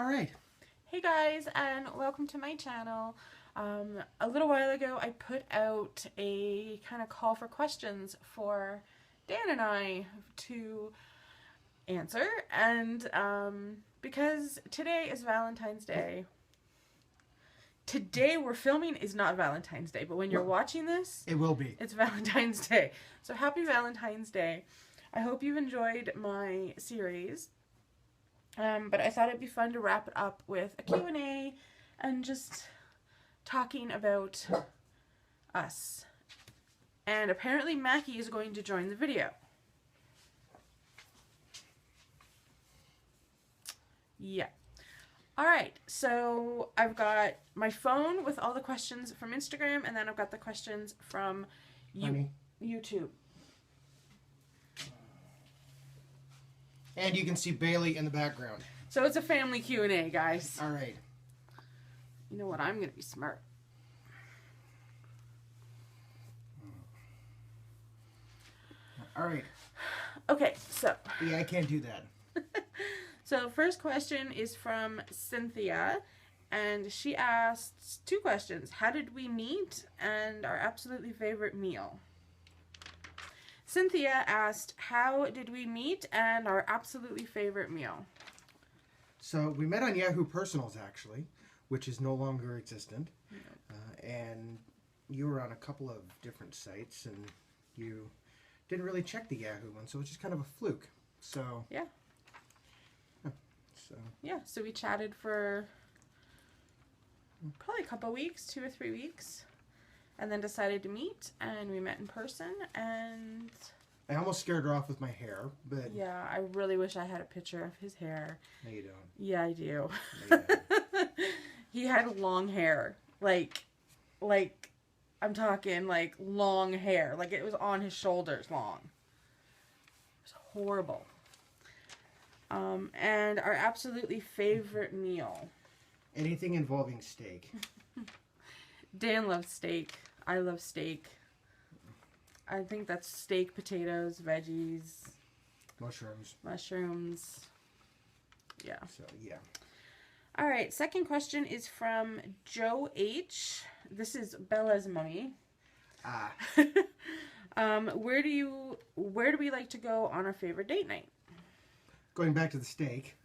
right. Hey guys, and welcome to my channel. A little while ago I put out a kind of call for questions for Dan and I to answer, and because today is Valentine's Day. Today we're filming is not Valentine's Day, but when you're watching this, It will be. it's Valentine's Day. So happy Valentine's Day. I hope you've enjoyed my series. But I thought it'd be fun to wrap it up with a Q&A and just talking about us. And apparently Mackie is going to join the video. Yeah. Alright, so I've got my phone with all the questions from Instagram, and then I've got the questions from YouTube. And you can see Bailey in the background. So it's a family Q&A, guys. All right. You know what? I'm going to be smart. All right. Okay, so. Yeah, I can't do that. So first question is from Cynthia, and she asks two questions. How did we meet, and our absolutely favorite meal? Cynthia asked, how did we meet, and our absolutely favorite meal? So we met on Yahoo Personals, actually, which is no longer existent. And you were on a couple of different sites, and you didn't really check the Yahoo one, so it's just kind of a fluke. So yeah. So we chatted for probably a couple weeks, 2 or 3 weeks. And then decided to meet, and we met in person, and... I almost scared her off with my hair, but... Yeah, I really wish I had a picture of his hair. No, you don't. Yeah, I do. No, you don't. He had long hair. Like, I'm talking, like, long hair. Like, it was on his shoulders long. It was horrible. And our absolutely favorite meal. Anything involving steak. Dan loves steak. I love steak. I think that's steak, potatoes, veggies. Mushrooms. Yeah. So, yeah. All right. Second question is from Joe H. This is Bella's mommy. Ah. Where do we like to go on our favorite date night? Going back to the steak.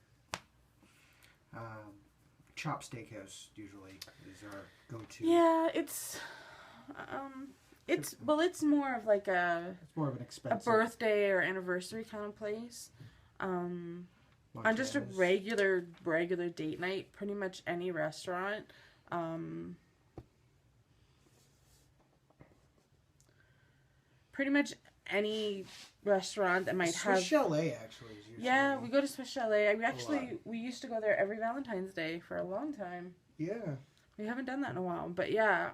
Chop Steakhouse usually is our go-to. Yeah, it's more of like it's more of an expensive, a birthday or anniversary kind of place. On just a regular date night, pretty much any restaurant. Pretty much any restaurant that might have... Swiss Chalet, actually. Is usually yeah, we go to Swiss Chalet. We used to go there every Valentine's Day for a long time. Yeah. We haven't done that in a while. But yeah,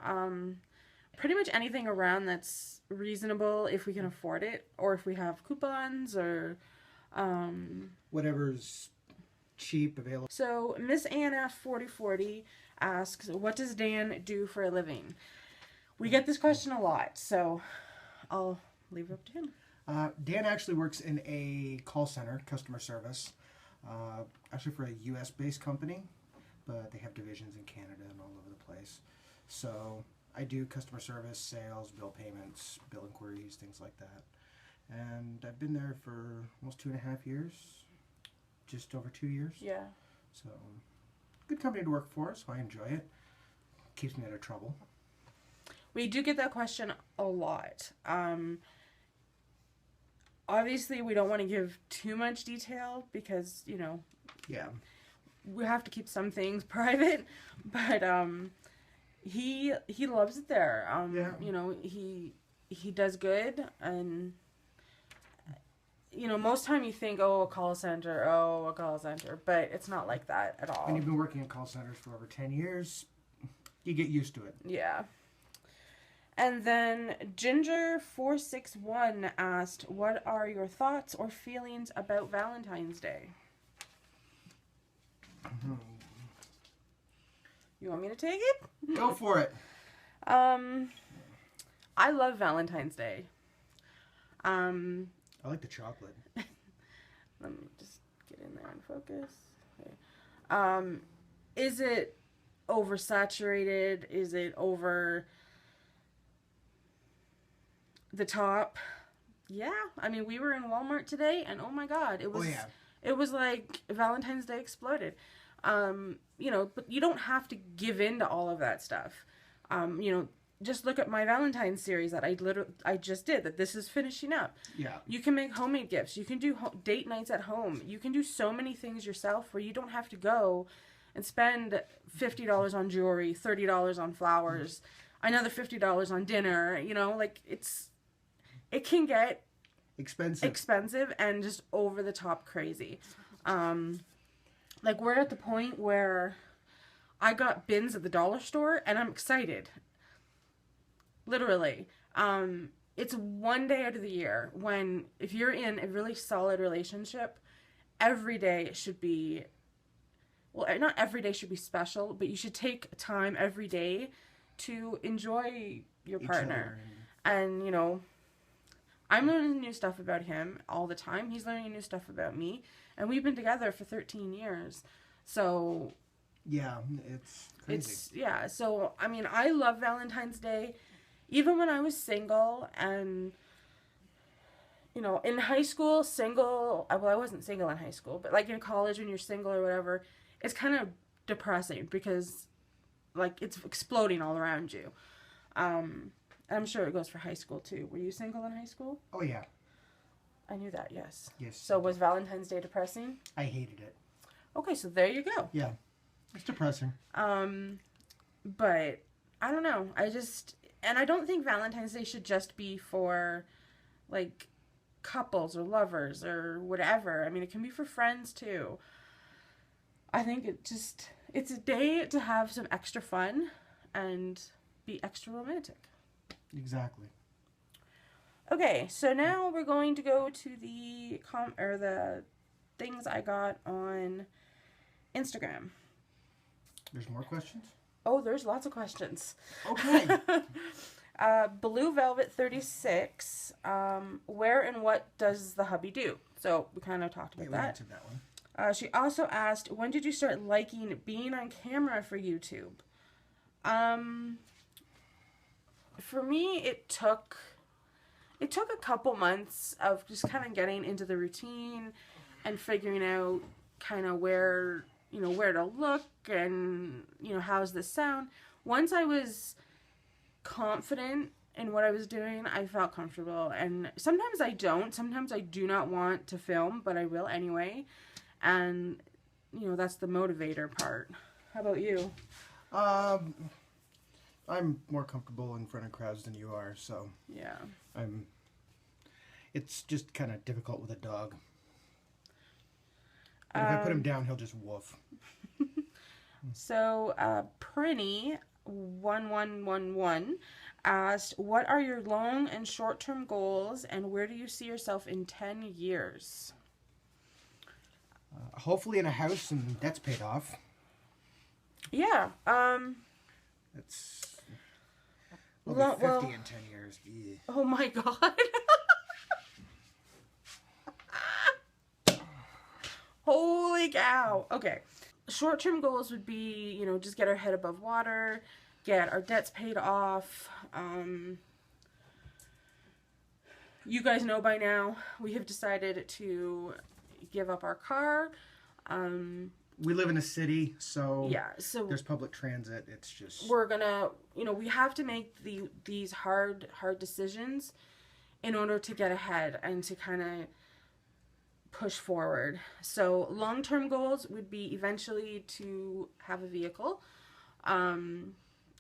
pretty much anything around that's reasonable if we can afford it. Or if we have coupons or... whatever's cheap, available. So, Miss Anna 4040 asks, what does Dan do for a living? We get this question a lot, so I'll leave it up to him. Dan actually works in a call center, customer service, actually for a U.S.-based company, but they have divisions in Canada and all over the place. So I do customer service, sales, bill payments, bill inquiries, things like that. And I've been there for almost 2.5 years, just over 2 years. Yeah. So good company to work for, so I enjoy it. Keeps me out of trouble. We do get that question a lot. Obviously, we don't want to give too much detail because, you know, yeah, we have to keep some things private. But he loves it there. yeah. You know, he does good, and you know, most time you think, oh, a call center, but it's not like that at all. When you've been working in call centers for over 10 years, you get used to it. Yeah. And then Ginger461 asked, what are your thoughts or feelings about Valentine's Day? You want me to take it? Go for it. I love Valentine's Day. I like the chocolate. Let me just get in there and focus. Okay. Is it oversaturated? Is it over the top? Yeah. I mean, we were in Walmart today, and oh my God, it was it was like Valentine's Day exploded. But you don't have to give in to all of that stuff. Just look at my Valentine's series that I just did. That this is finishing up. Yeah. You can make homemade gifts. You can do date nights at home. You can do so many things yourself where you don't have to go and spend $50 on jewelry, $30 on flowers, another $50 on dinner. It can get expensive and just over the top crazy. We're at the point where I got bins at the dollar store and I'm excited. Literally. It's one day out of the year when, if you're in a really solid relationship, every day should be, well, not every day should be special, but you should take time every day to enjoy your partner. And, I'm learning new stuff about him all the time. He's learning new stuff about me. And we've been together for 13 years. So... yeah, it's crazy. So, I mean, I love Valentine's Day. Even when I was single and, in high school, I wasn't single in high school, but like in college when you're single or whatever, it's kind of depressing because, it's exploding all around you. I'm sure it goes for high school too. Were you single in high school? Oh, yeah. I knew that, yes. Yes. So was Valentine's Day depressing? I hated it. Okay, so there you go. Yeah. It's depressing. But I don't know. And I don't think Valentine's Day should just be for, couples or lovers or whatever. I mean, it can be for friends, too. I think it's a day to have some extra fun and be extra romantic. Exactly. Okay, so now we're going to go to the things I got on Instagram. There's more questions? Oh, there's lots of questions. Okay. Blue Velvet 36. Where and what does the hubby do? So we kind of talked about that. We answered that one. She also asked, when did you start liking being on camera for YouTube? For me, it took a couple months of just kind of getting into the routine and figuring out kind of where to look and, how's this sound. Once I was confident in what I was doing, I felt comfortable. And sometimes I don't. Sometimes I do not want to film, but I will anyway. And, that's the motivator part. How about you? I'm more comfortable in front of crowds than you are, so... yeah. It's just kind of difficult with a dog. But if I put him down, he'll just woof. So, Prinny1111 asked, what are your long and short-term goals, and where do you see yourself in 10 years? Hopefully in a house and debt's paid off. Yeah. It's... I'll be 50 in 10 years. Yeah. Oh my God. Holy cow. Okay. Short-term goals would be, just get our head above water, get our debts paid off. You guys know by now, we have decided to give up our car. We live in a city, so yeah, so there's public transit. It's just... we're gonna, we have to make these hard decisions in order to get ahead and to kind of push forward. So long-term goals would be eventually to have a vehicle. Have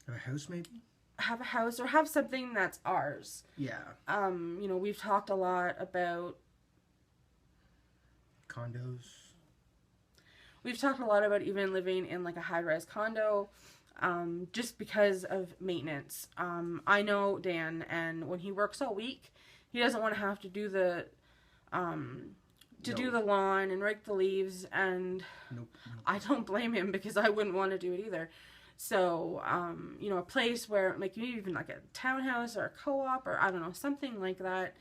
a house, maybe? Have a house or have something that's ours. Yeah. We've talked a lot about... condos. We've talked a lot about even living in a high-rise condo, just because of maintenance. I know Dan, and when he works all week, he doesn't want to have to do the do the lawn and rake the leaves, and Nope. I don't blame him because I wouldn't want to do it either. So, a place where maybe even a townhouse or a co-op or I don't know, something like that,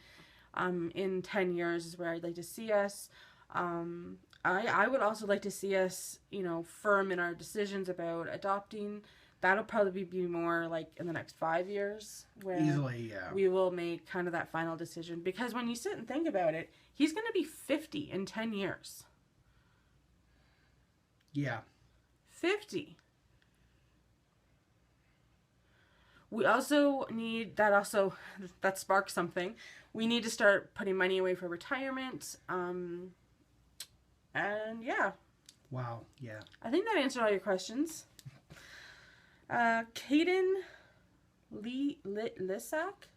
in 10 years is where I'd like to see us. I would also like to see us, you know, firm in our decisions about adopting. That'll probably be more like in the next 5 years where Easily, yeah. we will make kind of that final decision. Because when you sit and think about it, he's going to be 50 in 10 years. Yeah. 50. We also need that sparks something. We need to start putting money away for retirement. And yeah. Wow. Yeah. I think that answered all your questions. Kaden Lissack?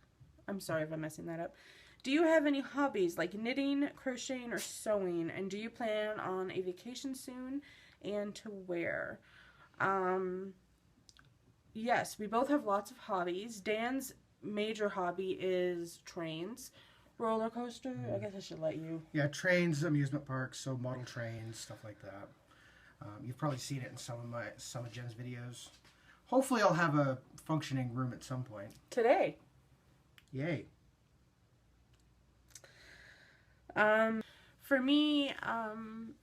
I'm sorry if I'm messing that up. Do you have any hobbies like knitting, crocheting, or sewing? And do you plan on a vacation soon? And to where? Yes, we both have lots of hobbies. Dan's major hobby is trains. Roller coaster? I guess I should let you. Yeah, trains, amusement parks, so model trains, stuff like that. You've probably seen it in some of Jen's videos. Hopefully I'll have a functioning room at some point. Today. Yay. For me, I'm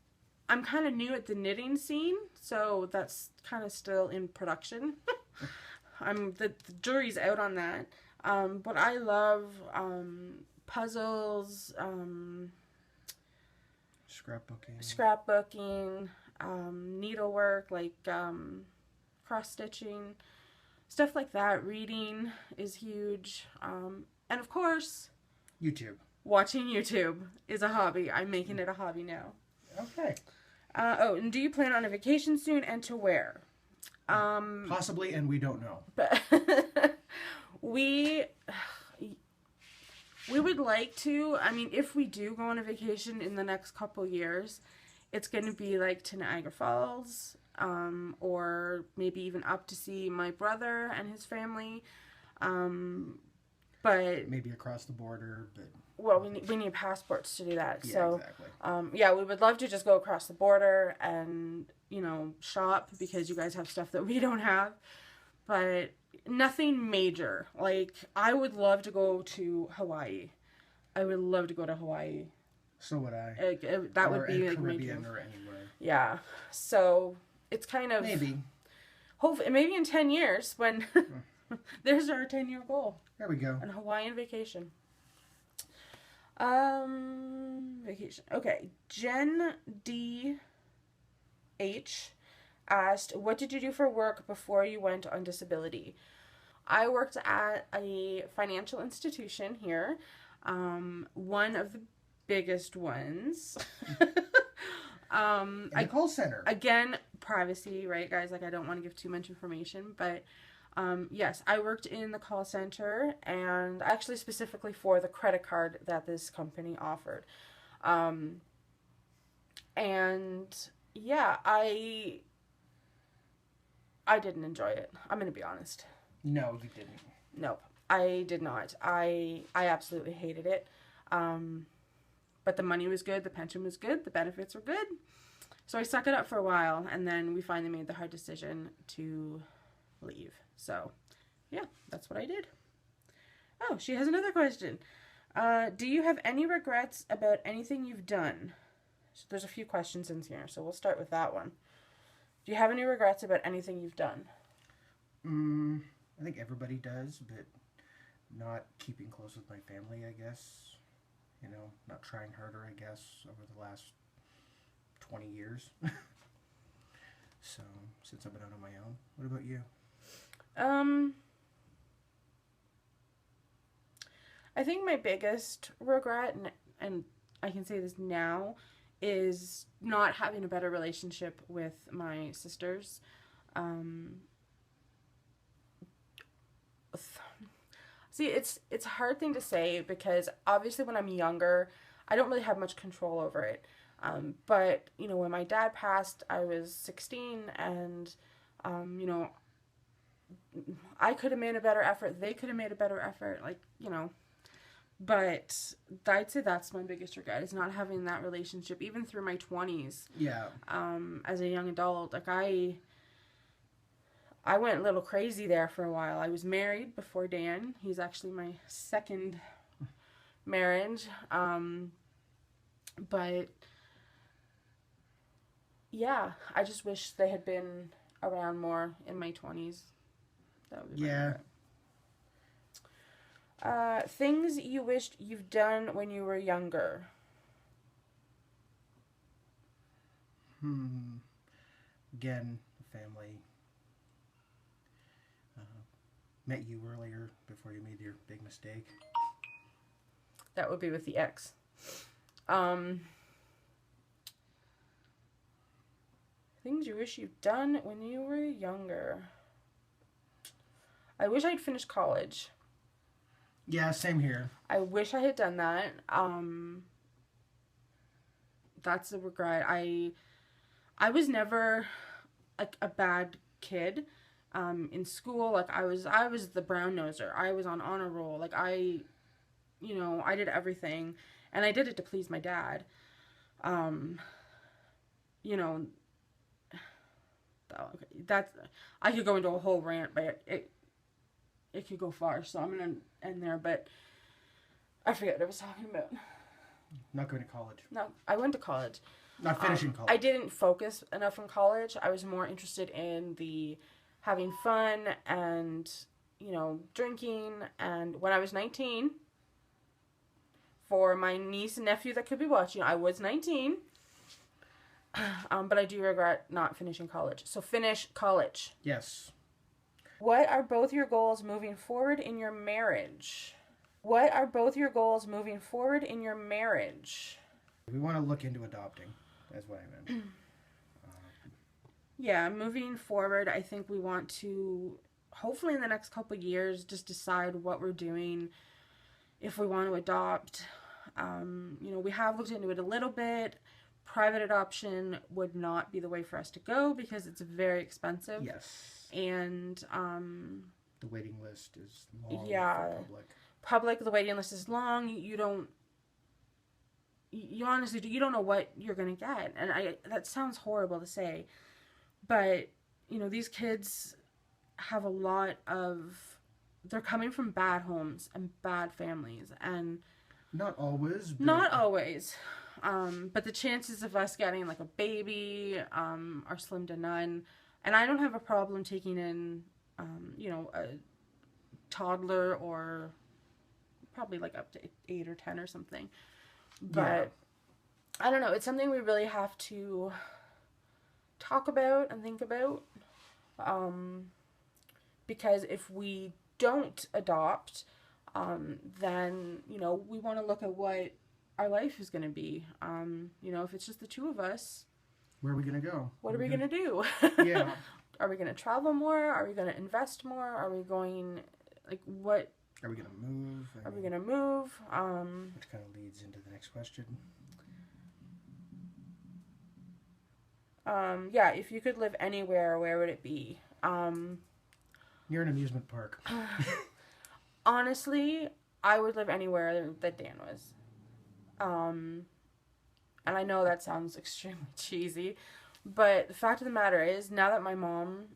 kind of new at the knitting scene, so that's kind of still in production. The jury's out on that. But I love puzzles, scrapbooking, needlework, like cross stitching, stuff like that. Reading is huge, and of course, YouTube. Watching YouTube is a hobby. I'm making it a hobby now. Okay. And do you plan on a vacation soon, and to where? Possibly, and we don't know. But we would like to. I mean, if we do go on a vacation in the next couple years, it's going to be like to Niagara Falls, or maybe even up to see my brother and his family. But maybe across the border, but well, we need passports to do that. Yeah, so exactly. yeah, we would love to just go across the border and, you know, shop because you guys have stuff that we don't have. But nothing major. Like, I would love to go to Hawaii. I would love to go to Hawaii. So would I. That would be like Caribbean or anywhere. Yeah. So it's kind of hopefully maybe in 10 years when there's our 10-year goal. There we go. An Hawaiian vacation. Vacation. Okay. Jen D H asked, what did you do for work before you went on disability? I worked at a financial institution here. One of the biggest ones. In a call center. Again, privacy, right, guys? Like, I don't want to give too much information, but yes, I worked in the call center, and actually specifically for the credit card that this company offered. And yeah, I didn't enjoy it. I'm going to be honest. No, you didn't. Nope, I did not. I absolutely hated it. But the money was good, the pension was good, the benefits were good. So I stuck it up for a while, and then we finally made the hard decision to leave. So, yeah, that's what I did. Oh, she has another question. Do you have any regrets about anything you've done? So there's a few questions in here, so we'll start with that one. Do you have any regrets about anything you've done? I think everybody does, but not keeping close with my family, I guess. You know, not trying harder, I guess, over the last 20 years. So, since I've been out on my own. What about you? I think my biggest regret, and I can say this now, is not having a better relationship with my sisters. See, it's a hard thing to say because obviously when I'm younger, I don't really have much control over it. But, you know, when my dad passed, I was 16 and, you know, I could have made a better effort. They could have made a better effort, like, you know. But I'd say that's my biggest regret, is not having that relationship, even through my 20s. Yeah. As a young adult, like, I went a little crazy there for a while. I was married before Dan. He's actually my second marriage. But yeah, I just wish they had been around more in my 20s. That would be my Yeah. favorite. Things you wished you've done when you were younger. Again, family. Met you earlier before you made your big mistake. That would be with the ex. Things you wish you'd done when you were younger. I wish I'd finished college. Yeah, same here. I wish I had done that. That's a regret. I was never like a bad kid. In school, like I was the brown noser. I was on honor roll. Like I did everything, and I did it to please my dad. You know, that's I could go into a whole rant, but it could go far. So I'm gonna end there. But I forget what I was talking about. Not going to college. No, I went to college. Not finishing college. I didn't focus enough in college. I was more interested in the having fun and, drinking. And when I was 19, for my niece and nephew that could be watching, I was 19. But I do regret not finishing college. So finish college. Yes. What are both your goals moving forward in your marriage? What are both your goals moving forward in your marriage? We want to look into adopting. That's what I meant. Yeah, moving forward, I think we want to, hopefully in the next couple of years, just decide what we're doing, if we want to adopt. We have looked into it a little bit. Private adoption would not be the way for us to go because it's very expensive. Yes. And the waiting list is long yeah, for public. Public, the waiting list is long. You honestly, you don't know what you're going to get. And that sounds horrible to say. But, these kids have a lot of, they're coming from bad homes and bad families. And not always. But... Not always. But the chances of us getting like a baby are slim to none. And I don't have a problem taking in, a toddler or probably like up to 8 or 10 or something. But yeah. I don't know. It's something we really have to talk about and think about. Because if we don't adopt, then, we want to look at what our life is going to be. If it's just the two of us, where are we going to go? What are we going to do? Yeah. Are we going to travel more? Are we going to invest more? Are we going, what? Are we going to move? Are we going to move? Which kind of leads into the next question. Yeah, if you could live anywhere, where would it be? Near an amusement park. Honestly, I would live anywhere that Dan was. And I know that sounds extremely cheesy, but the fact of the matter is, now that my mom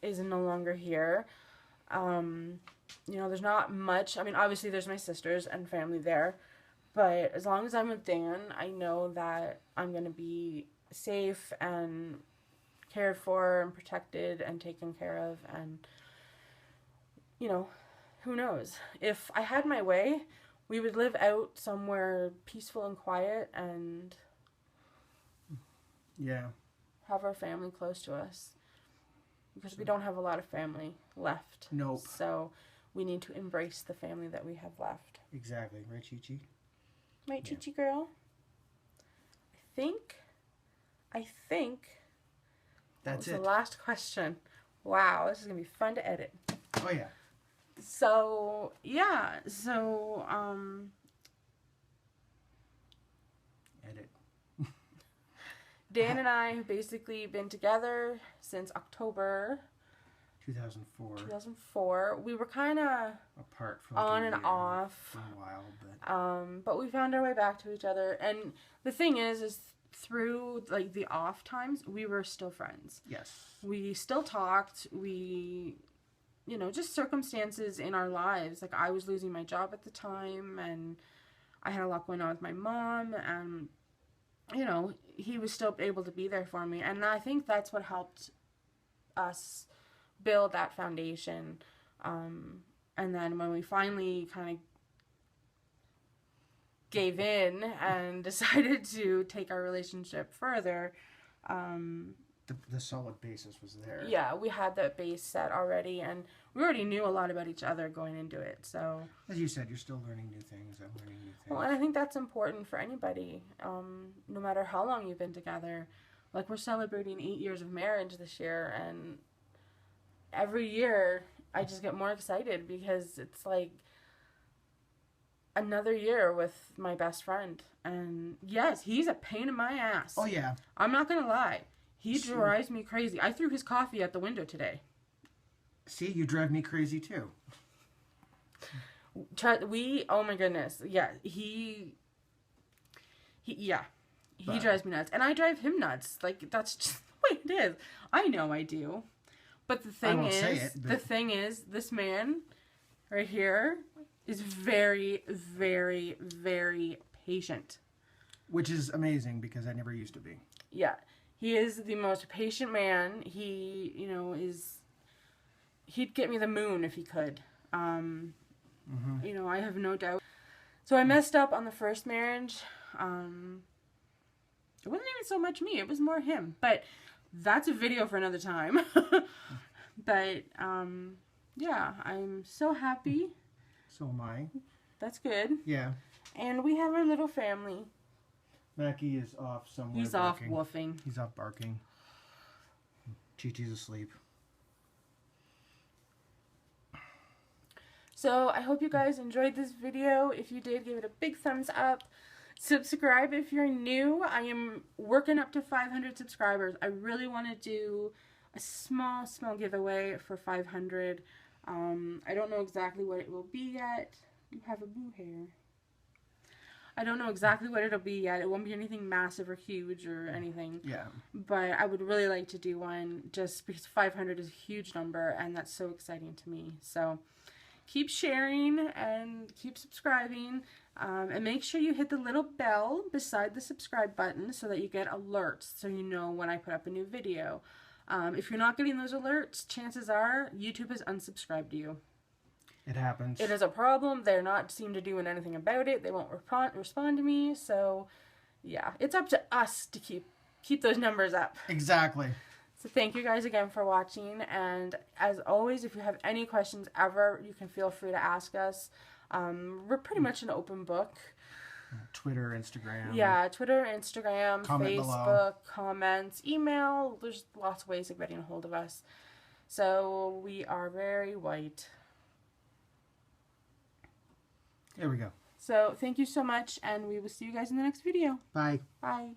is no longer here, there's not much. I mean, obviously there's my sisters and family there, but as long as I'm with Dan, I know that I'm going to be safe and cared for and protected and taken care of. And, who knows? If I had my way, we would live out somewhere peaceful and quiet and have our family close to us. Because we don't have a lot of family left. Nope. So we need to embrace the family that we have left. Exactly. Right, Chi-Chi? Right, Chi-Chi girl? I think that's it. The last question. Wow, this is going to be fun to edit. Oh, yeah. So, yeah. Edit. Dan and I have basically been together since October 2004. We were kind of apart for on and off for a while, but we found our way back to each other. And the thing is through the off times, we were still friends. Yes. We still talked. We, just circumstances in our lives. I was losing my job at the time, and I had a lot going on with my mom, and you know, he was still able to be there for me. And I think that's what helped us build that foundation. And then when we finally kind of gave in and decided to take our relationship further, the solid basis was there. yeah, we had that base set already, and we already knew a lot about each other going into it. So, as you said, you're still learning new things. I'm learning new things. well, and I think that's important for anybody, no matter how long you've been together. Like, we're celebrating 8 years of marriage this year, and every year I just get more excited because it's like another year with my best friend. And yes, he's a pain in my ass. Oh yeah, I'm not gonna lie. He drives me crazy. I threw his coffee out the window today. See, you drive me crazy too. Oh my goodness. Yeah, he drives me nuts. And I drive him nuts. Like, that's just the way it is. I know I do. But the thing is, this man right here is very, very, very patient. Which is amazing because I never used to be. Yeah. He is the most patient man. He, you know, he'd get me the moon if he could. You know, I have no doubt. So I messed up on the first marriage. It wasn't even so much me. It was more him. But that's a video for another time. But, yeah, I'm so happy. So am I. That's good. Yeah. And we have our little family. Mackie is off somewhere. He's barking. off woofing. He's off barking. Chi-Chi's asleep. So I hope you guys enjoyed this video. If you did, give it a big thumbs up. Subscribe if you're new. I am working up to 500 subscribers. I really want to do a small giveaway for 500. I don't know exactly what it will be yet. You have a boo hair. I don't know exactly what it'll be yet. It won't be anything massive or huge or anything. Yeah. But I would really like to do one just because 500 is a huge number and that's so exciting to me. So keep sharing and keep subscribing. And make sure you hit the little bell beside the subscribe button so that you get alerts so you know when I put up a new video. If you're not getting those alerts, chances are YouTube has unsubscribed you. It happens. It is a problem. They're not seem to doing anything about it. They won't respond to me. So, yeah, it's up to us to keep those numbers up. Exactly. So thank you guys again for watching. And as always, if you have any questions ever, you can feel free to ask us. We're pretty much an open book. Twitter, Instagram. Yeah, Twitter, Instagram, Comment Facebook, below. comments, email. There's lots of ways of getting a hold of us. So we are very white. There we go. So thank you so much, and we will see you guys in the next video. Bye. Bye.